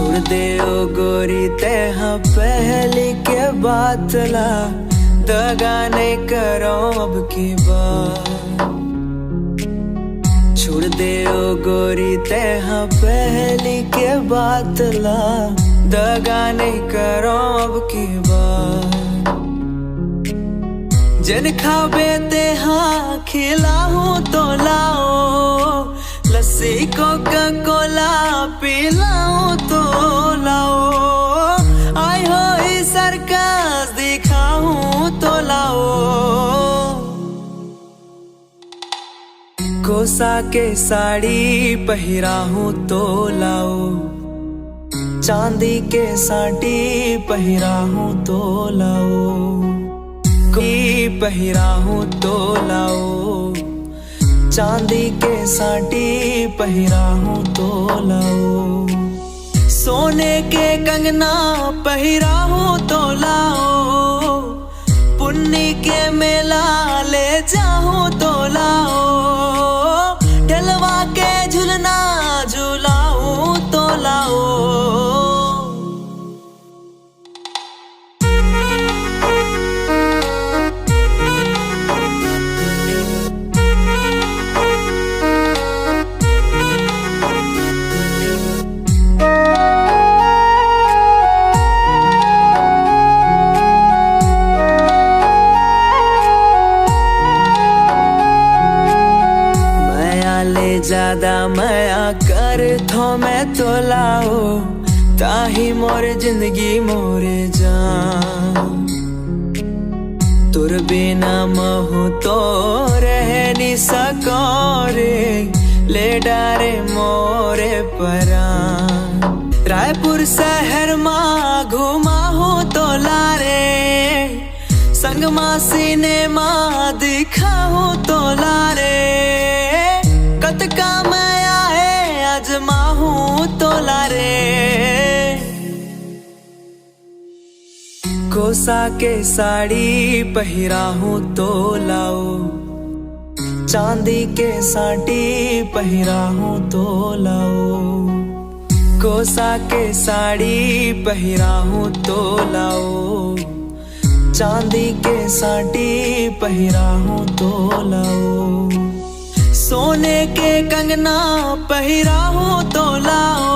छोड़ दे ओ गोरी तेहा पहली के बात ला, दगा नहीं करो अब की बात। छोड़ दे ओ गोरी तेहा पहली के बात ला, दगा नहीं करो अब की बात। जन खाबे तेहा खिलाऊं तो लाओ, लस्सी कोका कोला पिलाऊं तो लाओ, आई हो इस सर्कस दिखाऊं तो लाओ। कोसा के साड़ी पहिराऊं तो लाओ, चांदी के साड़ी पहिराऊं तो लाओ, कोई पहिराऊं तो लाओ, चांदी के साड़ी पहिराऊं तो लाओ। सोने के कंगना पहिराऊं तो लाओ, पुन्नी के मेला ले जाऊं तो लाओ, ढलवा के झुलना झुलाऊं तो लाओ। ज्यादा माया कर थो मैं तो लाओ, ताही मोरे जिंदगी मोरे जान। तुर बिना महू तो रह नहीं सको रे, ले डारे मोरे परान। रायपुर शहर माँ घुमाहू तो लारे, संग माँ सिनेमा दिखाऊं तो लारे, कतका माया है अजमाऊं तो लारे। कोसा के साड़ी पहिराऊं तो लाओ, चांदी के साड़ी पहिराऊं तो लाओ, कोसा के साड़ी पहिराऊं तो लाओ, चांदी के साड़ी पहिराऊं तो लाओ। सोने के कंगना पहिराऊं तो लाओ,